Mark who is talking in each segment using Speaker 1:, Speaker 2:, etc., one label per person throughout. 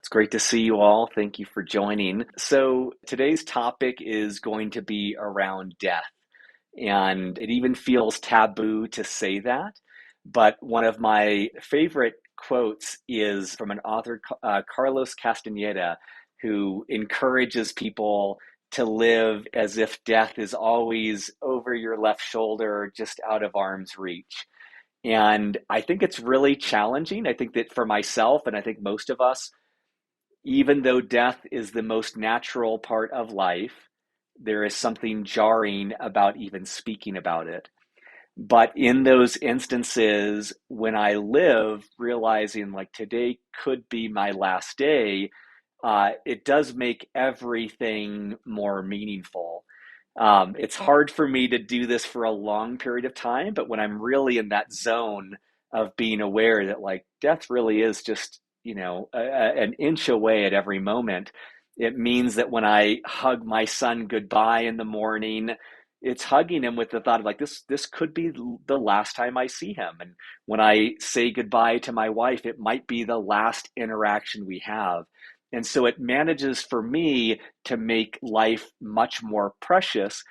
Speaker 1: It's great to see you all. Thank you for joining. So, today's topic is going to be around death. And it even feels taboo to say that. But one of my favorite quotes is from an author, Carlos Castaneda, who encourages people to live as if death is always over your left shoulder, just out of arm's reach. And I think it's really challenging. I think that for myself, and I think most of us, even though death is the most natural part of life, there is something jarring about even speaking about it. But in those instances, when I live, realizing like today could be my last day, it does make everything more meaningful. It's hard for me to do this for a long period of time, but when I'm really in that zone of being aware that like death really is just, an inch away at every moment, it means that when I hug my son goodbye in the morning, it's hugging him with the thought of like this could be the last time I see him. And when I say goodbye to my wife, it might be the last interaction we have. And so it manages for me to make life much more precious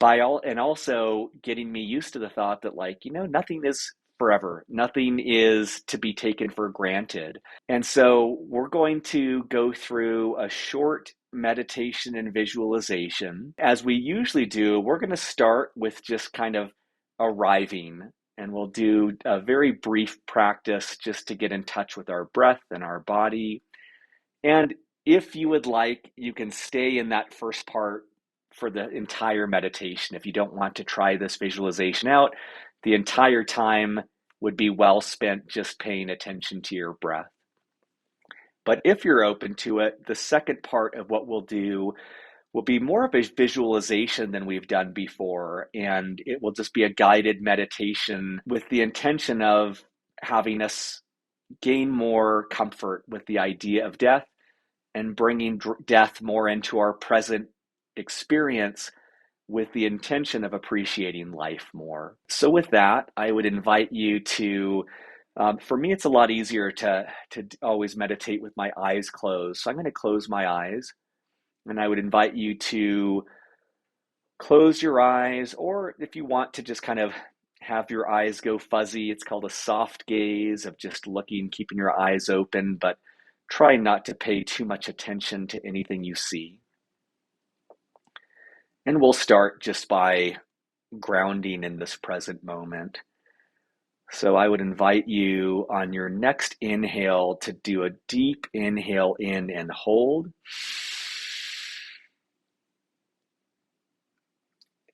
Speaker 1: and also getting me used to the thought that like, nothing is forever. Nothing is to be taken for granted. And so we're going to go through a short meditation and visualization. As we usually do, we're going to start with just kind of arriving, and we'll do a very brief practice just to get in touch with our breath and our body. And if you would like, you can stay in that first part for the entire meditation. If you don't want to try this visualization out, the entire time would be well spent just paying attention to your breath. But if you're open to it, the second part of what we'll do will be more of a visualization than we've done before. And it will just be a guided meditation with the intention of having us gain more comfort with the idea of death and bringing death more into our present experience with the intention of appreciating life more. So with that, I would invite you to, for me, it's a lot easier to always meditate with my eyes closed. So I'm going to close my eyes, and I would invite you to close your eyes, or if you want to just kind of have your eyes go fuzzy, it's called a soft gaze of just looking, keeping your eyes open, but try not to pay too much attention to anything you see. And we'll start just by grounding in this present moment. So I would invite you on your next inhale to do a deep inhale in and hold.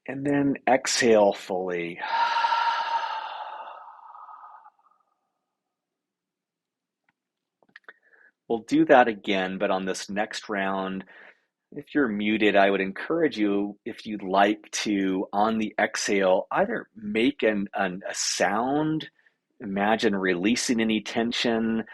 Speaker 1: And then exhale fully. We'll do that again, but on this next round, if you're muted, I would encourage you, if you'd like to, on the exhale, either make a sound, imagine releasing any tension,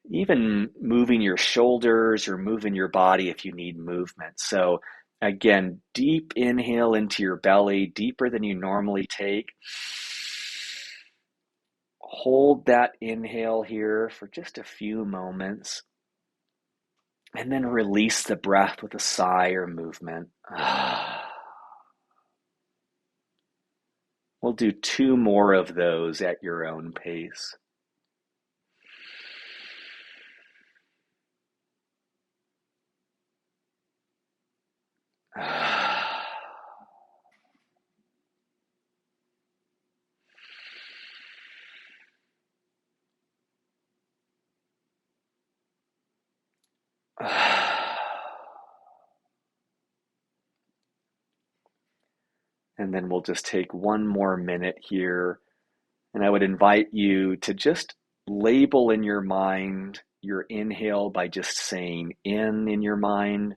Speaker 1: even moving your shoulders or moving your body if you need movement. So again, deep inhale into your belly, deeper than you normally take. Hold that inhale here for just a few moments. And then release the breath with a sigh or movement. We'll do 2 more of those at your own pace. And then we'll just take 1 more minute here. And I would invite you to just label in your mind your inhale by just saying in your mind.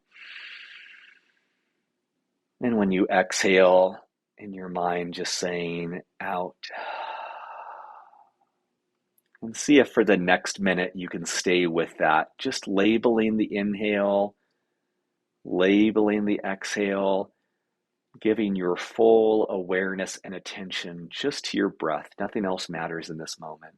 Speaker 1: And when you exhale in your mind, just saying out. And see if for the next minute you can stay with that. Just labeling the inhale, labeling the exhale, giving your full awareness and attention just to your breath. Nothing else matters in this moment.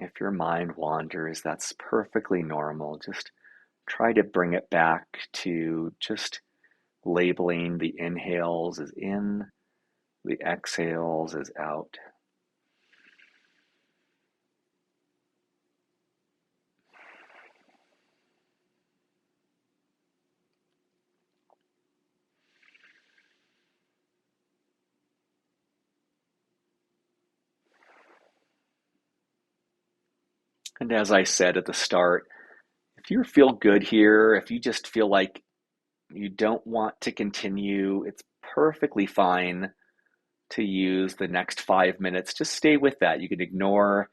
Speaker 1: If your mind wanders, that's perfectly normal. Just try to bring it back to just labeling the inhales as in, the exhales as out. And as I said at the start, if you feel good here, if you just feel like you don't want to continue, it's perfectly fine to use the next 5 minutes. Just stay with that. You can ignore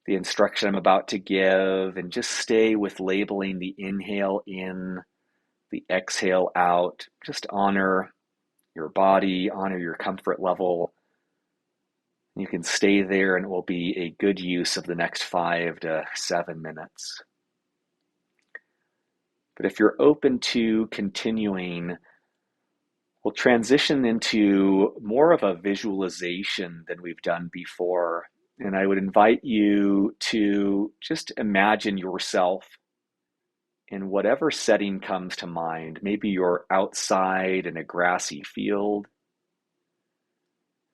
Speaker 1: the instruction I'm about to give and just stay with labeling the inhale in, the exhale out. Just honor your body, honor your comfort level. You can stay there and it will be a good use of the next 5 to 7 minutes. But if you're open to continuing, we'll transition into more of a visualization than we've done before. And I would invite you to just imagine yourself in whatever setting comes to mind. Maybe you're outside in a grassy field.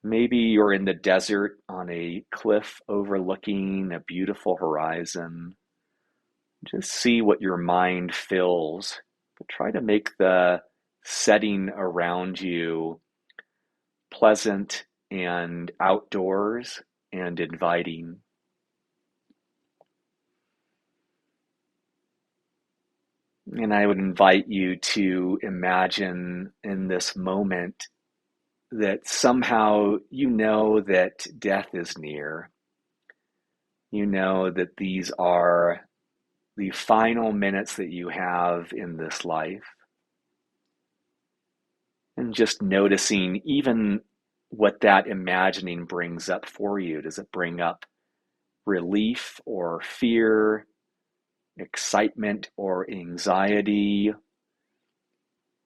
Speaker 1: Maybe you're in the desert on a cliff overlooking a beautiful horizon. Just see what your mind fills, but try to make the setting around you pleasant and outdoors and inviting. And I would invite you to imagine in this moment that somehow you know that death is near. You know that these are the final minutes that you have in this life. And just noticing even what that imagining brings up for you. Does it bring up relief or fear, excitement or anxiety,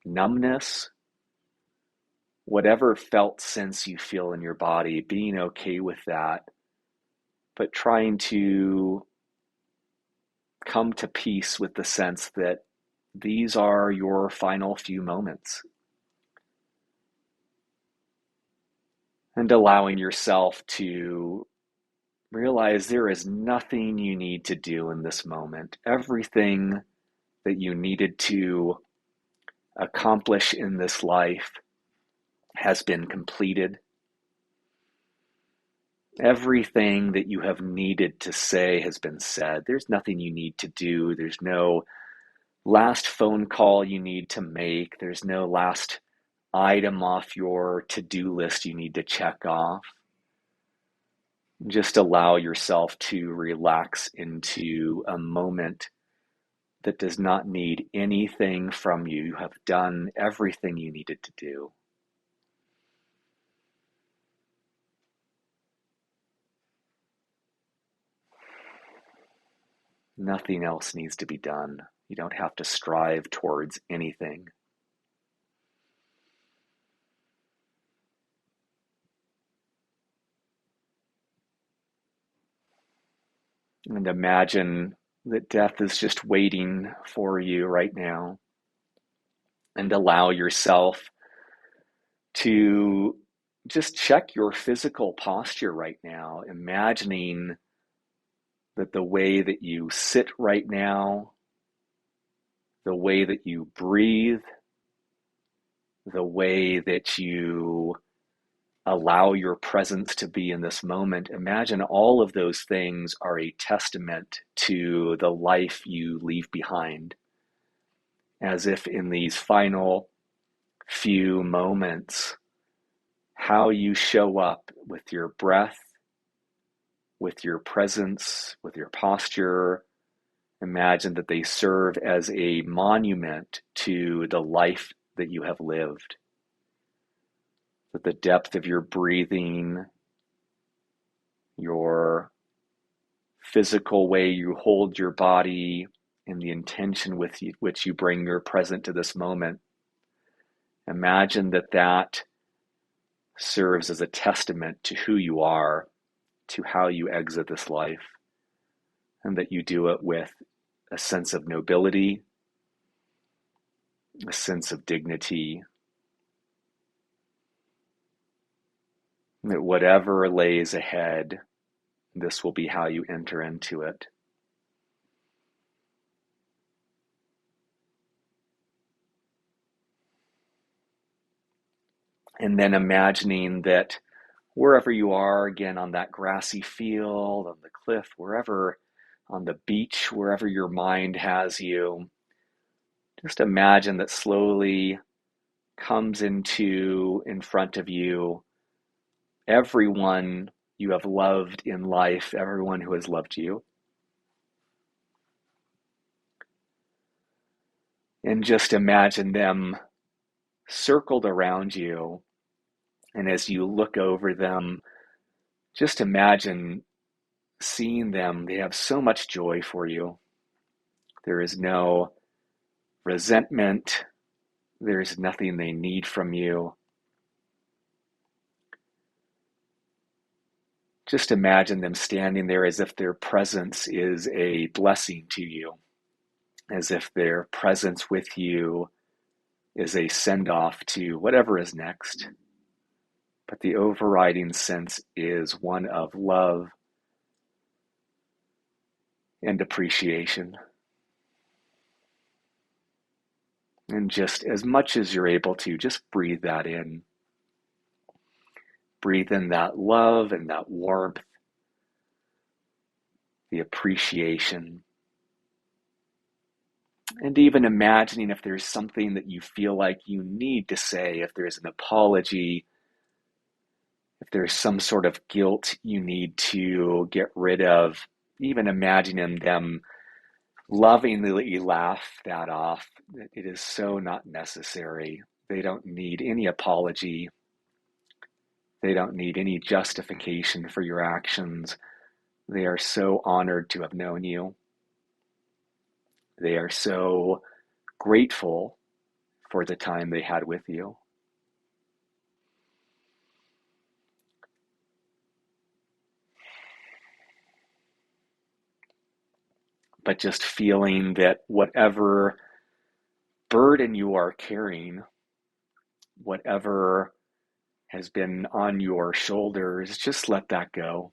Speaker 1: numbness? Whatever felt sense you feel in your body, being okay with that, but trying to come to peace with the sense that these are your final few moments. And allowing yourself to realize there is nothing you need to do in this moment. Everything that you needed to accomplish in this life has been completed. Everything that you have needed to say has been said. There's nothing you need to do. There's no last phone call you need to make. There's no last item off your to-do list you need to check off. Just allow yourself to relax into a moment that does not need anything from you. You have done everything you needed to do. Nothing else needs to be done. You don't have to strive towards anything. And imagine that death is just waiting for you right now. And allow yourself to just check your physical posture right now, imagining that the way that you sit right now, the way that you breathe, the way that you allow your presence to be in this moment, imagine all of those things are a testament to the life you leave behind. As if in these final few moments, how you show up with your breath, with your presence, with your posture, imagine that they serve as a monument to the life that you have lived. That the depth of your breathing, your physical way you hold your body, and the intention with which you bring your present to this moment, imagine that that serves as a testament to who you are, to how you exit this life. and that you do it with a sense of nobility, a sense of dignity, that whatever lays ahead, this will be how you enter into it. And then imagining that wherever you are, again, on that grassy field, on the cliff, wherever, on the beach, wherever your mind has you, just imagine that slowly comes in front of you, everyone you have loved in life, everyone who has loved you. And just imagine them circled around you. And as you look over them, just imagine seeing them. They have so much joy for you. There is no resentment. There's nothing they need from you. Just imagine them standing there as if their presence is a blessing to you, as if their presence with you is a send-off to whatever is next. But the overriding sense is one of love and appreciation. And just as much as you're able to, just breathe that in. Breathe in that love and that warmth, the appreciation. And even imagining if there's something that you feel like you need to say, if there's an apology, if there's some sort of guilt you need to get rid of, even imagining them lovingly laugh that off. It is so not necessary. They don't need any apology. They don't need any justification for your actions. They are so honored to have known you. They are so grateful for the time they had with you. But just feeling that whatever burden you are carrying, whatever has been on your shoulders, just let that go.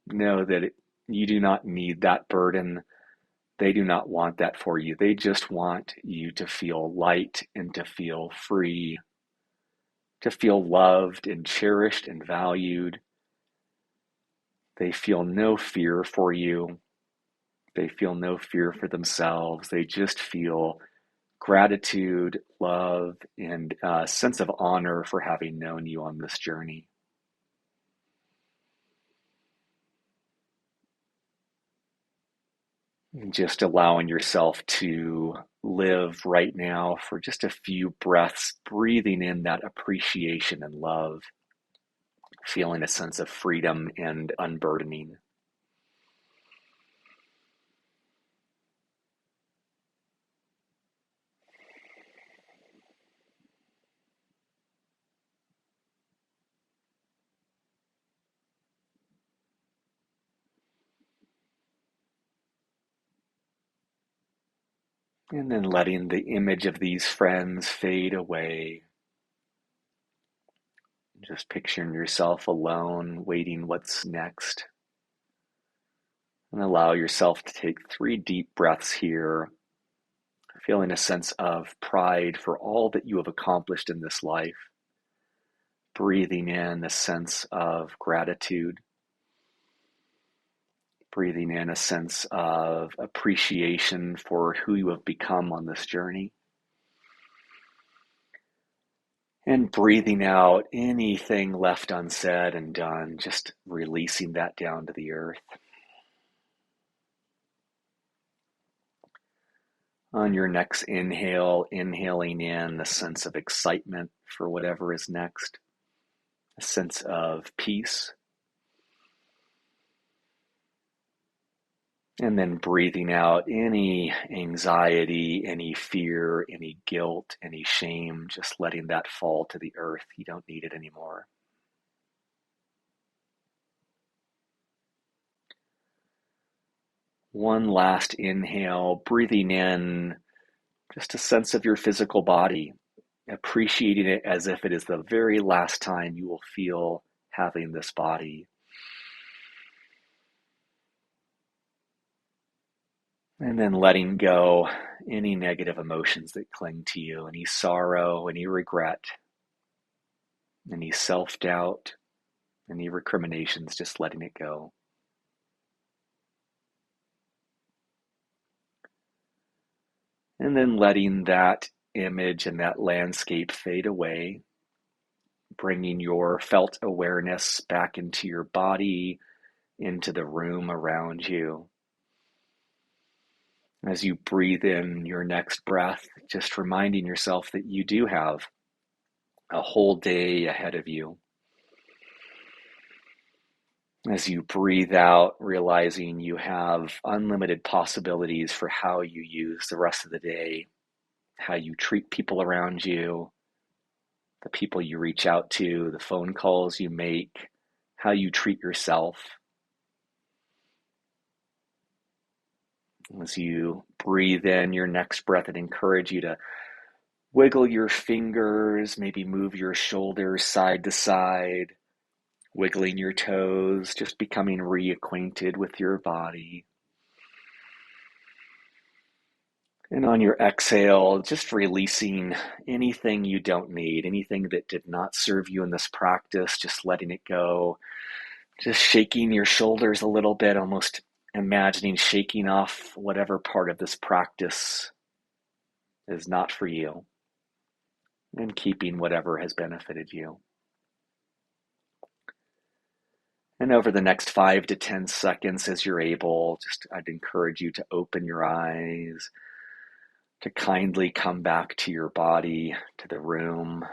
Speaker 1: Know that you do not need that burden. They do not want that for you. They just want you to feel light and to feel free, to feel loved and cherished and valued. They feel no fear for you. They feel no fear for themselves. They just feel gratitude, love, and a sense of honor for having known you on this journey. And just allowing yourself to live right now for just a few breaths, breathing in that appreciation and love, feeling a sense of freedom and unburdening. And then letting the image of these friends fade away. Just picturing yourself alone, waiting what's next. And allow yourself to take 3 deep breaths here, feeling a sense of pride for all that you have accomplished in this life. Breathing in a sense of gratitude. Breathing in a sense of appreciation for who you have become on this journey. And breathing out anything left unsaid and done, just releasing that down to the earth. On your next inhale, inhaling in a sense of excitement for whatever is next, a sense of peace. And then breathing out any anxiety, any fear, any guilt, any shame, just letting that fall to the earth. You don't need it anymore. One last inhale, breathing in just a sense of your physical body, appreciating it as if it is the very last time you will feel having this body. And then letting go any negative emotions that cling to you, any sorrow, any regret, any self-doubt, any recriminations, just letting it go. And then letting that image and that landscape fade away, bringing your felt awareness back into your body, into the room around you. As you breathe in your next breath, just reminding yourself that you do have a whole day ahead of you. As you breathe out, realizing you have unlimited possibilities for how you use the rest of the day, how you treat people around you, the people you reach out to, the phone calls you make, how you treat yourself. As you breathe in your next breath, I'd encourage you to wiggle your fingers, maybe move your shoulders side to side, wiggling your toes, just becoming reacquainted with your body. And on your exhale, just releasing anything you don't need, anything that did not serve you in this practice, just letting it go. Just shaking your shoulders a little bit, almost imagining shaking off whatever part of this practice is not for you, and keeping whatever has benefited you. And over the next 5 to 10 seconds, as you're able, I'd encourage you to open your eyes, to kindly come back to your body, to the room,